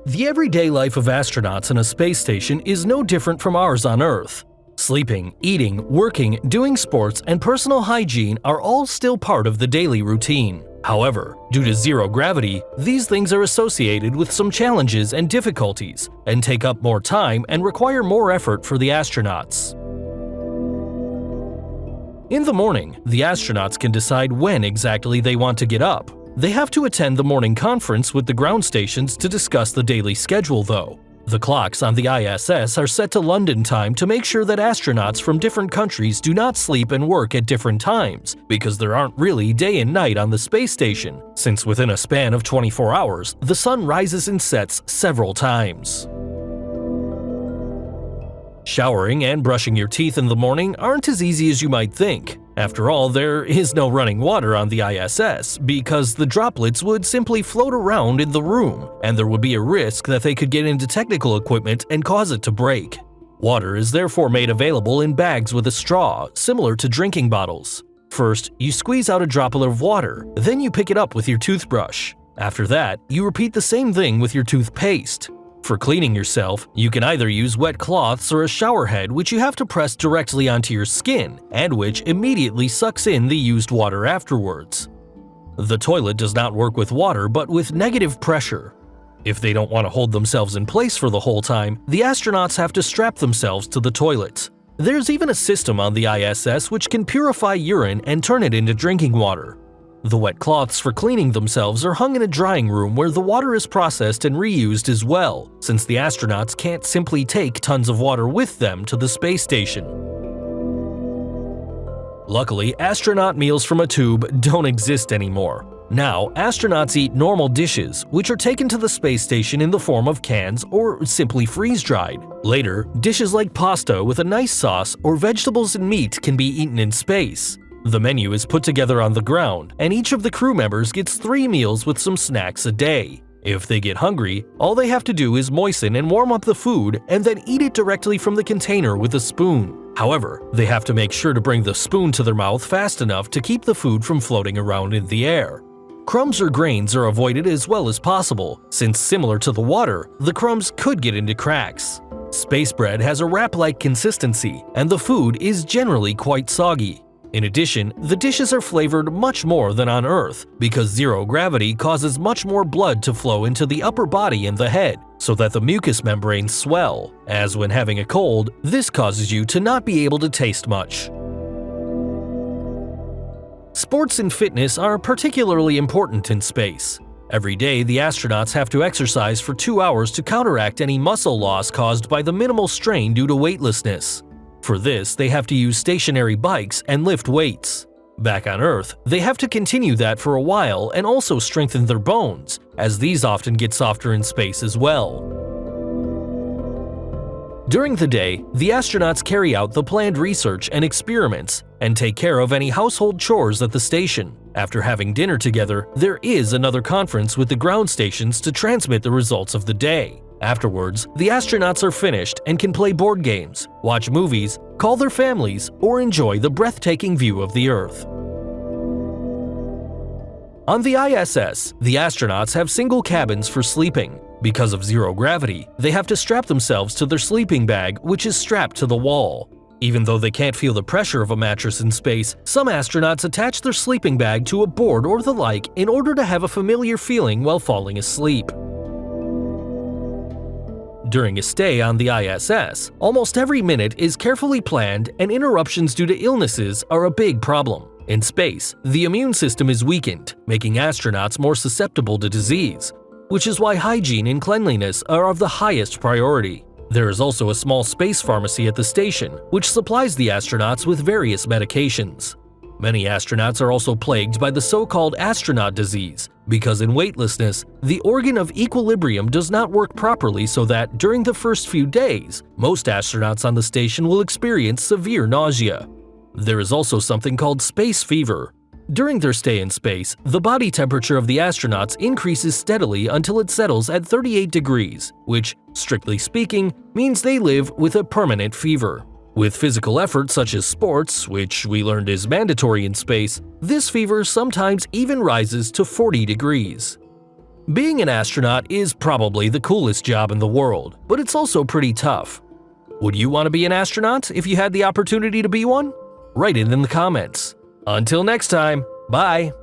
The everyday life of astronauts in a space station is no different from ours on Earth. Sleeping, eating, working, doing sports, and personal hygiene are all still part of the daily routine. However, due to zero gravity, these things are associated with some challenges and difficulties, and take up more time and require more effort for the astronauts. In the morning, the astronauts can decide when exactly they want to get up. They have to attend the morning conference with the ground stations to discuss the daily schedule, though. The clocks on the ISS are set to London time to make sure that astronauts from different countries do not sleep and work at different times, because there aren't really day and night on the space station, since within a span of 24 hours, the sun rises and sets several times. Showering and brushing your teeth in the morning aren't as easy as you might think. After all, there is no running water on the ISS because the droplets would simply float around in the room, and there would be a risk that they could get into technical equipment and cause it to break. Water is therefore made available in bags with a straw, similar to drinking bottles. First, you squeeze out a droplet of water, then you pick it up with your toothbrush. After that, you repeat the same thing with your toothpaste. For cleaning yourself, you can either use wet cloths or a shower head which you have to press directly onto your skin, and which immediately sucks in the used water afterwards. The toilet does not work with water but with negative pressure. If they don't want to hold themselves in place for the whole time, the astronauts have to strap themselves to the toilet. There's even a system on the ISS which can purify urine and turn it into drinking water. The wet cloths for cleaning themselves are hung in a drying room where the water is processed and reused as well, since the astronauts can't simply take tons of water with them to the space station. Luckily, astronaut meals from a tube don't exist anymore. Now, astronauts eat normal dishes, which are taken to the space station in the form of cans or simply freeze-dried. Later, dishes like pasta with a nice sauce or vegetables and meat can be eaten in space. The menu is put together on the ground, and each of the crew members gets 3 meals with some snacks a day. If they get hungry, all they have to do is moisten and warm up the food and then eat it directly from the container with a spoon. However, they have to make sure to bring the spoon to their mouth fast enough to keep the food from floating around in the air. Crumbs or grains are avoided as well as possible, since similar to the water, the crumbs could get into cracks. Space bread has a wrap-like consistency, and the food is generally quite soggy. In addition, the dishes are flavored much more than on Earth, because zero gravity causes much more blood to flow into the upper body and the head, so that the mucous membranes swell, as when having a cold, this causes you to not be able to taste much. Sports and fitness are particularly important in space. Every day, the astronauts have to exercise for 2 hours to counteract any muscle loss caused by the minimal strain due to weightlessness. For this, they have to use stationary bikes and lift weights. Back on Earth, they have to continue that for a while and also strengthen their bones, as these often get softer in space as well. During the day, the astronauts carry out the planned research and experiments and take care of any household chores at the station. After having dinner together, there is another conference with the ground stations to transmit the results of the day. Afterwards, the astronauts are finished and can play board games, watch movies, call their families, or enjoy the breathtaking view of the Earth. On the ISS, the astronauts have single cabins for sleeping. Because of zero gravity, they have to strap themselves to their sleeping bag, which is strapped to the wall. Even though they can't feel the pressure of a mattress in space, some astronauts attach their sleeping bag to a board or the like in order to have a familiar feeling while falling asleep. During a stay on the ISS, almost every minute is carefully planned, and interruptions due to illnesses are a big problem. In space, the immune system is weakened, making astronauts more susceptible to disease, which is why hygiene and cleanliness are of the highest priority. There is also a small space pharmacy at the station, which supplies the astronauts with various medications. Many astronauts are also plagued by the so-called astronaut disease, because in weightlessness, the organ of equilibrium does not work properly, so that during the first few days, most astronauts on the station will experience severe nausea. There is also something called space fever. During their stay in space, the body temperature of the astronauts increases steadily until it settles at 38 degrees, which, strictly speaking, means they live with a permanent fever. With physical effort such as sports, which we learned is mandatory in space, this fever sometimes even rises to 40 degrees. Being an astronaut is probably the coolest job in the world, but it's also pretty tough. Would you want to be an astronaut if you had the opportunity to be one? Write it in the comments. Until next time, bye!